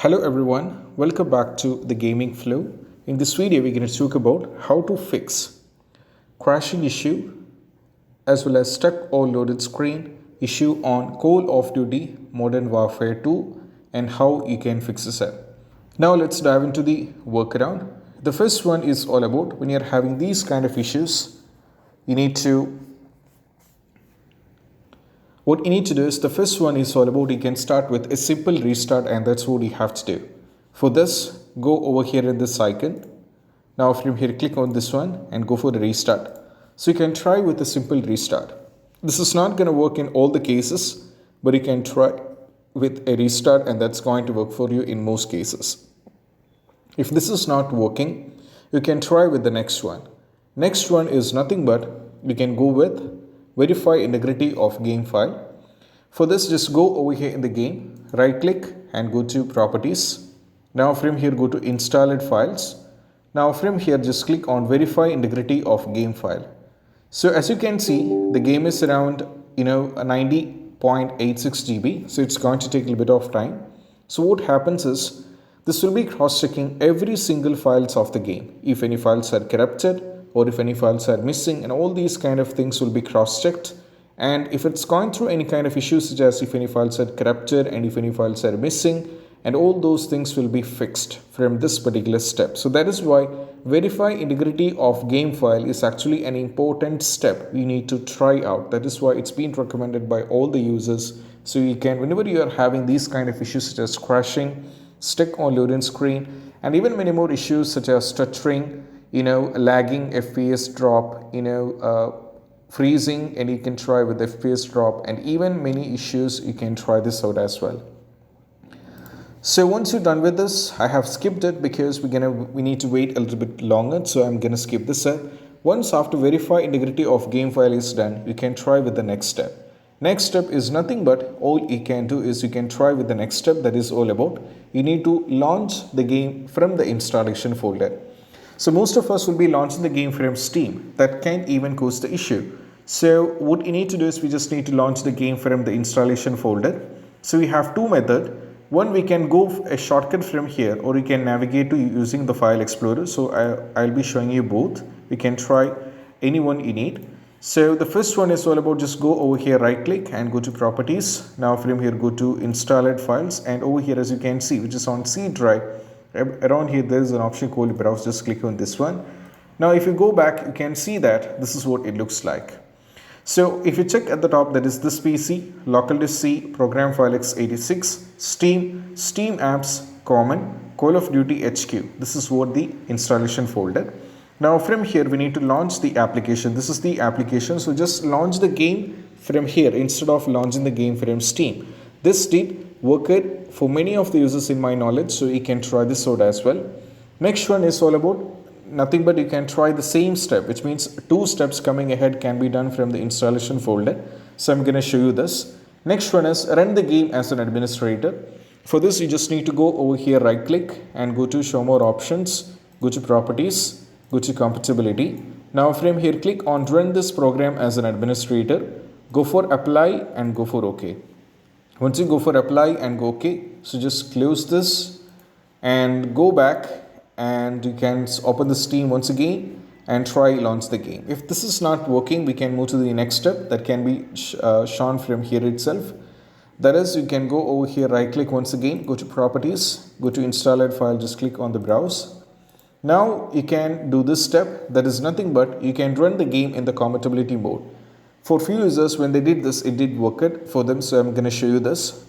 Hello everyone, welcome back to the gaming flow. In this video we're going to talk about how to fix crashing issue as well as stuck or loaded screen issue on Call of Duty Modern Warfare 2 and how you can fix this up. Now let's dive into the workaround. The first one is all about when you're having these kind of issues, what you need to do is the first one is all about you can start with a simple restart, and that's what you have to do. For this, go over here in this icon. Now from here click on this one and go for the restart. So you can try with a simple restart. This is not going to work in all the cases, but you can try with a restart and that's going to work for you in most cases. If this is not working, you can try with the next one. Next one is nothing but you can go with verify integrity of game file. For this, just go over here in the game, right click and go to properties. Now from here go to installed files. Now from here just click on verify integrity of game file. So as you can see, the game is around 90.86 GB, so it's going to take a little bit of time. So what happens is this will be cross-checking every single files of the game. If any files are corrupted or if any files are missing, and all these kind of things will be cross-checked. And if it's going through any kind of issues such as if any files are corrupted and if any files are missing, and all those things will be fixed from this particular step. So that is why verify integrity of game file is actually an important step you need to try out. That is why it's been recommended by all the users. So you can, whenever you are having these kind of issues such as crashing, stuck on loading screen, and even many more issues such as stuttering, lagging, FPS drop, freezing, and you can try with FPS drop, and even many issues, you can try this out as well. So once you're done with this, I have skipped it because we need to wait a little bit longer, so I'm gonna skip this step. Once after verify integrity of game file is done, you can try with the next step. Next step is nothing but all you can do is you can try with the next step. That is all about you need to launch the game from the installation folder. So most of us will be launching the game from Steam. That can even cause the issue. So what you need to do is we just need to launch the game from the installation folder. So we have two methods. One, we can go a shortcut from here, or you can navigate to using the file explorer. So I'll be showing you both. We can try any one you need. So the first one is all about just go over here, right click and go to properties. Now from here go to installed files, and over here as you can see, which is on C drive, around here there is an option called browse. Just click on this one. Now if you go back, you can see that this is what it looks like. So if you check at the top, that is this PC, local disk C, program file x86, Steam, Steam apps, common, Call of Duty HQ. This is what the installation folder. Now from here we need to launch the application. This is the application. So just launch the game from here instead of launching the game from Steam. This did work it for many of the users in my knowledge, so you can try this out as well. Next one is all about nothing but you can try the same step, which means two steps coming ahead can be done from the installation folder. So I'm going to show you this. Next one is run the game as an administrator. For this you just need to go over here, right click and go to show more options, go to properties, go to compatibility. Now from here click on run this program as an administrator, go for apply and go for OK. Once you go for apply and go OK, so just close this and go back, and you can open the Steam once again and try launch the game. If this is not working, we can move to the next step that can be shown from here itself. That is, you can go over here, right click once again, go to properties, go to installed file, just click on the browse. Now you can do this step. That is nothing but you can run the game in the compatibility mode. For few users, when they did this, it did work it for them, so I'm going to show you this.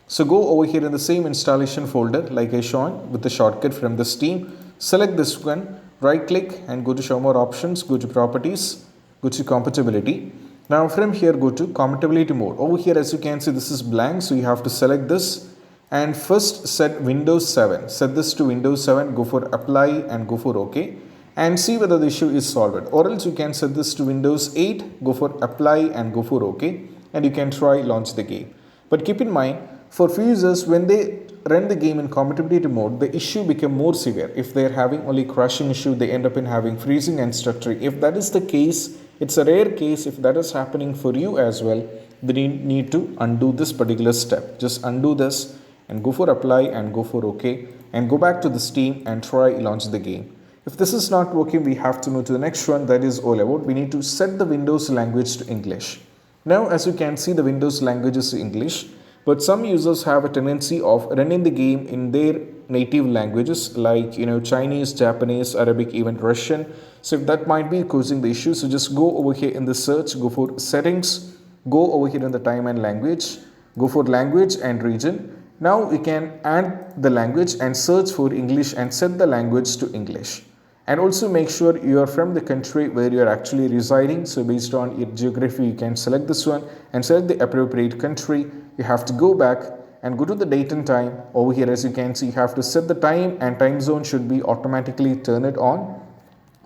So go over here in the same installation folder like I shown with the shortcut from the Steam. Select this one, right click and go to show more options, go to properties, go to compatibility. Now from here go to compatibility mode. Over here as you can see, this is blank, so you have to select this and first set Windows 7. Set this to Windows 7, go for apply and go for OK and see whether the issue is solved. Or else you can set this to Windows 8, go for apply and go for OK, and you can try launch the game. But keep in mind, for few users, when they run the game in compatibility mode, the issue become more severe. If they are having only crashing issue, they end up in having freezing and stuttering. If that is the case, it's a rare case. If that is happening for you as well, then you need to undo this particular step. Just undo this and go for apply and go for OK and go back to the Steam and try launch the game. If this is not working, we have to move to the next one, that is all about we need to set the Windows language to English. Now as you can see, the Windows language is English, but some users have a tendency of running the game in their native languages like Chinese, Japanese, Arabic, even Russian. So if that might be causing the issue, so just go over here in the search, go for settings, go over here in the time and language, go for language and region. Now we can add the language and search for English and set the language to English. And also make sure you are from the country where you are actually residing. So based on your geography, you can select this one and select the appropriate country. You have to go back and go to the date and time. Over here, as you can see, you have to set the time and time zone should be automatically turn it on.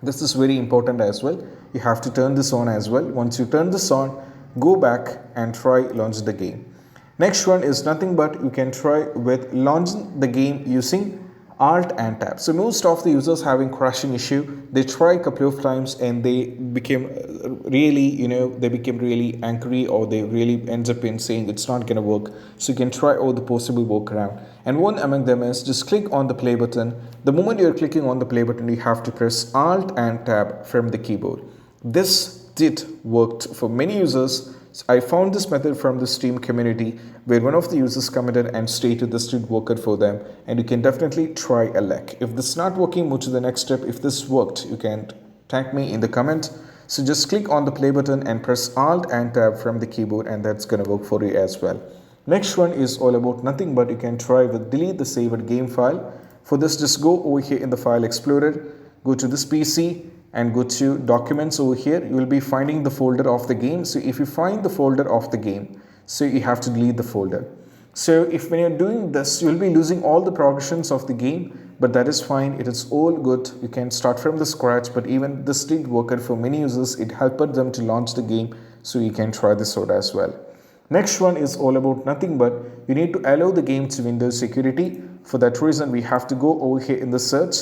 This is very important as well. You have to turn this on as well. Once you turn this on, go back and try launch the game. Next one is nothing but you can try with launching the game using Alt and Tab. So most of the users having crashing issue, they try a couple of times and they became really, they became really angry, or they really ends up in saying it's not going to work. So you can try all the possible workaround. And one among them is just click on the play button. The moment you're clicking on the play button, you have to press Alt and Tab from the keyboard. This did worked for many users. I found this method from the Steam community where one of the users commented and stated this did work for them, and you can definitely try a luck. If this is not working, move to the next step. If this worked, you can tag me in the comment. So just click on the play button and press Alt and Tab from the keyboard, and that's gonna work for you as well. Next one is all about nothing but you can try with delete the saved game file. For this, just go over here in the file explorer, go to this PC and go to documents. Over here you will be finding the folder of the game. So if you find the folder of the game, so you have to delete the folder. So if when you're doing this, you will be losing all the progressions of the game, but that is fine. It is all good. You can start from the scratch, but even this did work for many users. It helped them to launch the game, so you can try this out as well. Next one is all about nothing but you need to allow the game to Windows security. For that reason, we have to go over here in the search,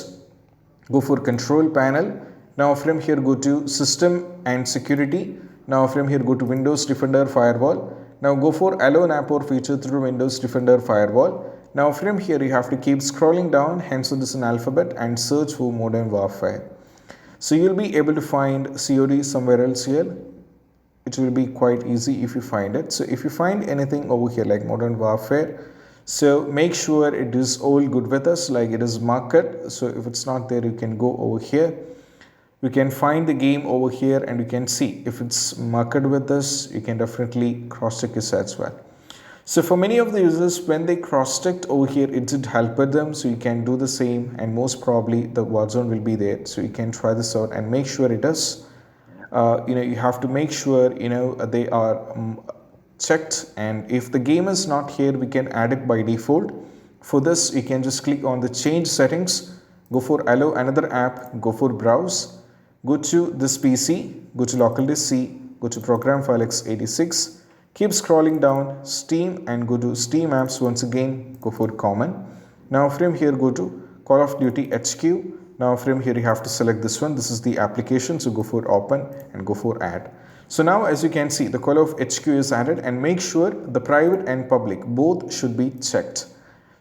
go for control panel. Now from here go to system and security. Now from here go to Windows Defender Firewall. Now go for allow an app or feature through Windows Defender Firewall. Now from here you have to keep scrolling down, hence this in alphabet, and search for Modern Warfare. So you'll be able to find COD somewhere else here. It will be quite easy if you find it. So if you find anything over here like Modern Warfare, so make sure it is all good with us, like it is marked. So if it's not there, you can go over here. You can find the game over here and you can see if it's marked with this. You can definitely cross-check this as well. So for many of the users, when they cross-checked over here, it did help them. So you can do the same, and most probably the Warzone will be there. So you can try this out and make sure it is. You have to make sure they are checked, and if the game is not here, we can add it by default. For this, you can just click on the change settings, go for allow another app, go for browse. Go to this PC, go to local disk C, go to program file x86, keep scrolling down, Steam, and go to Steam apps once again, go for common. Now from here go to Call of Duty HQ. Now from here you have to select this one. This is the application, so go for open and go for add. So now as you can see, the Call of HQ is added, and make sure the private and public both should be checked.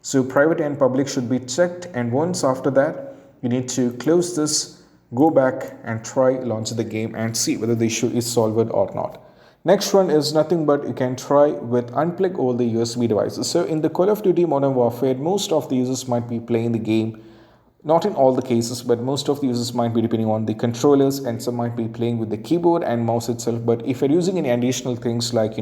So private and public should be checked, and once after that you need to close this, go back and try launch the game and see whether the issue is solved or not. Next one is nothing but you can try with unplug all the USB devices. So in the Call of Duty Modern Warfare, most of the users might be playing the game, not in all the cases, but most of the users might be depending on the controllers, and some might be playing with the keyboard and mouse itself. But if you're using any additional things like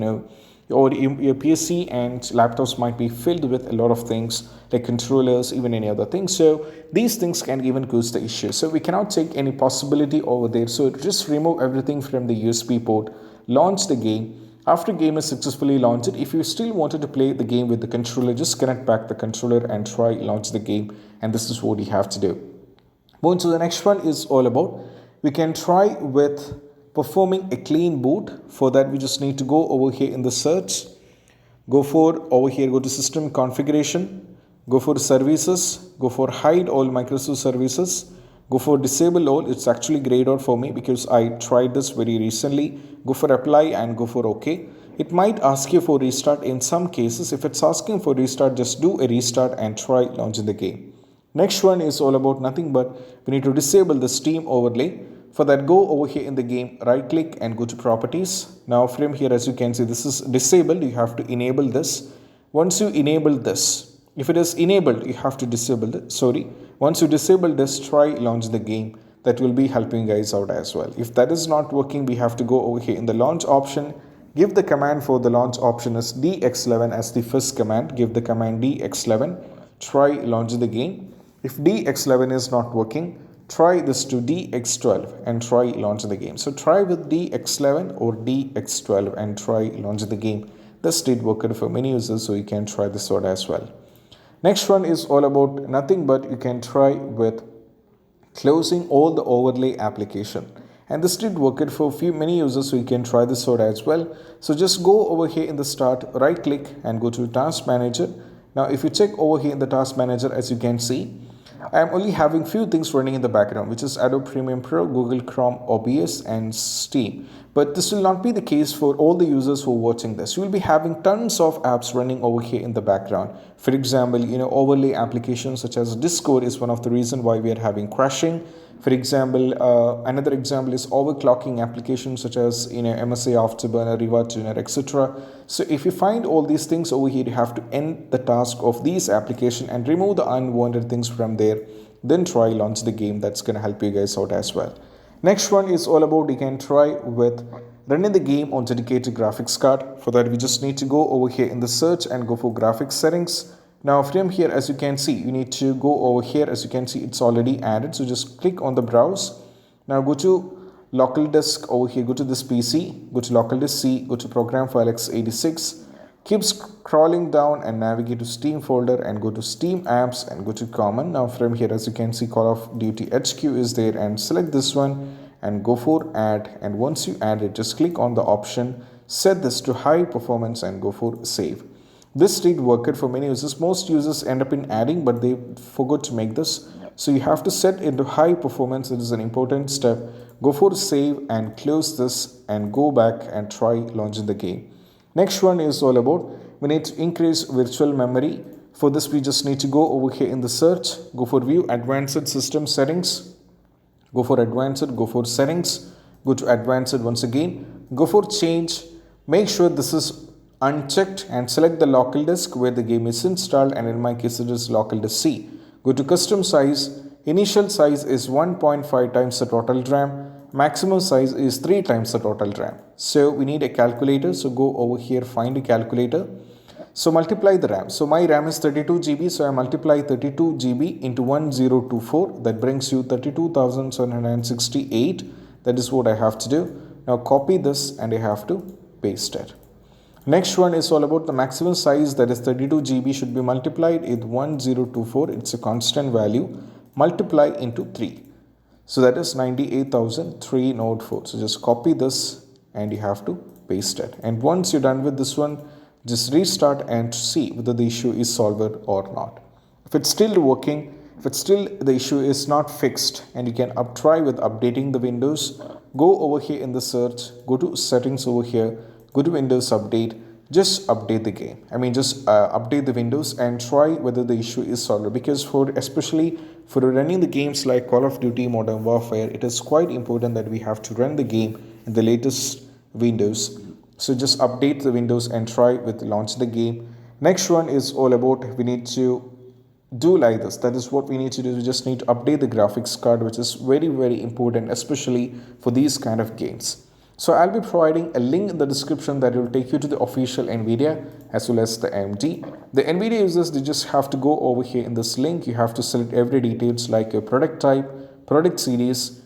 or your PC and laptops might be filled with a lot of things like controllers, even any other things. So these things can even cause the issue. So we cannot take any possibility over there. So just remove everything from the USB port, launch the game. After game is successfully launched, if you still wanted to play the game with the controller, just connect back the controller and try launch the game. And this is what you have to do. Moving to the next one is all about we can try with performing a clean boot. For that, we just need to go over here in the search, go for over here, go to system configuration, go for services, go for hide all Microsoft services, go for disable all. It's actually grayed out for me because I tried this very recently. Go for apply and go for OK. it might ask you for restart in some cases. If it's asking for restart, just do a restart and try launching the game. Next one is all about nothing but we need to disable the Steam overlay. For that, go over here in the game, right click and go to properties. Now from here, as you can see, this is disabled. You have to enable this. Once you enable this, if it is enabled, you have to disable it. Once you disable this, try launch the game. That will be helping you guys out as well. If that is not working, we have to go over here in the launch option. Give the command for the launch option as dx11 as the first command. Give the command dx11. Try launch the game. If dx11 is not working, try this to dx12 and try launch the game. So try with dx11 or dx12 and try launch the game. This did work for many users, so you can try this out as well. Next one is all about nothing but you can try with closing all the overlay application. And this did work for many users, so you can try this out as well. So just go over here in the start, right click and go to task manager. Now if you check over here in the task manager, as you can see, I am only having few things running in the background, which is Adobe Premiere Pro, Google Chrome, OBS and Steam. But this will not be the case for all the users who are watching this. You will be having tons of apps running over here in the background. For example, overlay applications such as Discord is one of the reasons why we are having crashing. For example, another example is overclocking applications such as MSA Afterburner, Riva Tuner, etc. So if you find all these things over here, you have to end the task of these applications and remove the unwanted things from there. Then try launch the game. That's going to help you guys out as well. Next one is all about you can try with running the game on dedicated graphics card. For that, we just need to go over here in the search and go for graphics settings. Now from here, as you can see, you need to go over here. As you can see, it's already added. So just click on the browse. Now go to local disk over here. Go to this PC. Go to local disk C. Go to program file x86. Keep scrolling down and navigate to Steam folder and go to Steam apps and go to common. Now from here, as you can see, Call of Duty HQ is there and select this one and go for add. And once you add it, just click on the option, set this to high performance and go for save. This did work for many users. Most users end up in adding, but they forgot to make this. So you have to set into high performance. It is an important step. Go for save and close this and go back and try launching the game. Next one is all about we need to increase virtual memory. For this, we just need to go over here in the search, go for view advanced system settings, go for advanced, go for settings, go to advanced once again, go for change. Make sure this is unchecked and select the local disk where the game is installed, and in my case it is local disk C. Go to custom size. Initial size is 1.5 times the total RAM. Maximum size is 3 times the total RAM. So we need a calculator. So go over here, find a calculator. So multiply the RAM. So my RAM is 32 GB. So I multiply 32 GB into 1024. That brings you 32,768. That is what I have to do. Now copy this and I have to paste it. Next one is all about the maximum size, that is 32 GB should be multiplied with 1024. It's a constant value. Multiply into 3. So that is 98,304. So just copy this and you have to paste it. And once you're done with this one, just restart and see whether the issue is solved or not. If it's still working, if it's still the issue is not fixed, and you can try with updating the Windows, go over here in the search, go to settings over here, go to Windows Update, just update the game. Update the Windows and try whether the issue is solved. Because especially for running the games like Call of Duty Modern Warfare, it is quite important that we have to run the game in the latest Windows. So just update the Windows and try with launch the game. Next one is all about we need to do like this. That is what we need to do. We just need to update the graphics card, which is very, very important, especially for these kind of games. So I'll be providing a link in the description that will take you to the official NVIDIA as well as the AMD. The NVIDIA users, they just have to go over here in this link. You have to select every details like your product type, product series,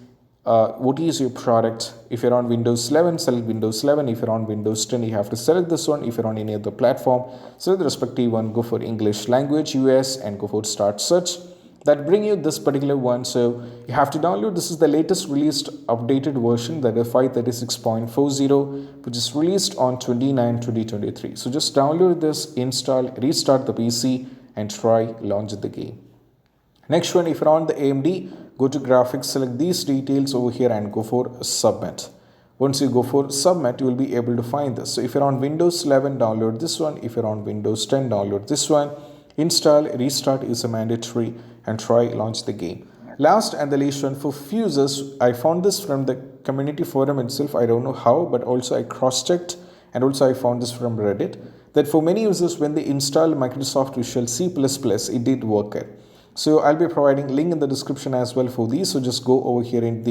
what is your product. If you're on Windows 11, select Windows 11. If you're on Windows 10, you have to select this one. If you're on any other platform, select the respective one, go for English language, US, and go for start search. That bring you this particular one. So you have to download. This is the latest released updated version, that is 536.40, which is released on 29/2023. So just download this, install, restart the PC, and try launch the game. Next one, if you're on the AMD, go to graphics, select these details over here and go for submit. Once you go for submit, you will be able to find this. So if you're on Windows 11, download this one. If you're on Windows 10, download this one. Install, restart is a mandatory, and try launch the game. Last and the least one, for fuses, I found this from the community forum itself. I don't know how, but also I cross-checked, and also I found this from Reddit, that for many users, when they install Microsoft Visual C++, it did work. So I'll be providing link in the description as well for these. So just go over here in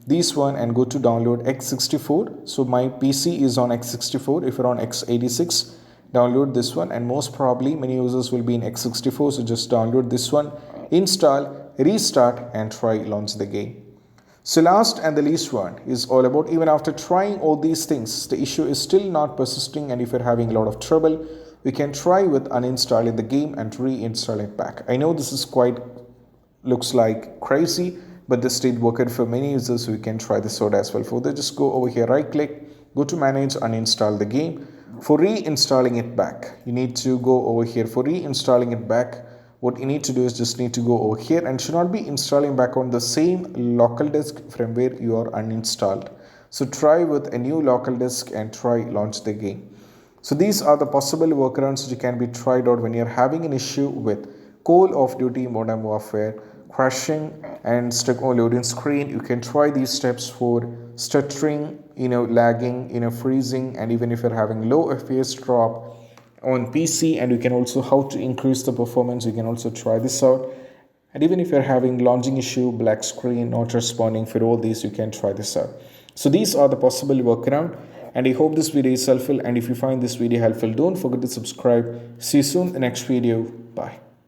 this one and go to download x64. So my PC is on x64. If you're on x86, download this one, and most probably many users will be in x64. So just download this one, install, restart, and try launch the game. So last and the least one is all about, even after trying all these things, the issue is still not persisting, and if you're having a lot of trouble, we can try with uninstalling the game and reinstall it back. I know this is quite looks like crazy, but this did work for many users, so we can try this out as well. For that, just go over here, right click, go to manage, uninstall the game. For reinstalling it back, you need to go over here. For reinstalling it back, what you need to do is just need to go over here, and should not be installing back on the same local disk from where you are uninstalled. So try with a new local disk and try launch the game. So these are the possible workarounds that can be tried out when you're having an issue with Call of Duty Modern Warfare, crashing and stuck on loading screen. You can try these steps for stuttering, lagging, freezing, and even if you're having low FPS drop on PC, and you can also how to increase the performance. You can also try this out. And even if you're having launching issue, black screen, not responding, for all these, you can try this out. So these are the possible workaround. And I hope this video is helpful. And if you find this video helpful, don't forget to subscribe. See you soon in the next video. Bye.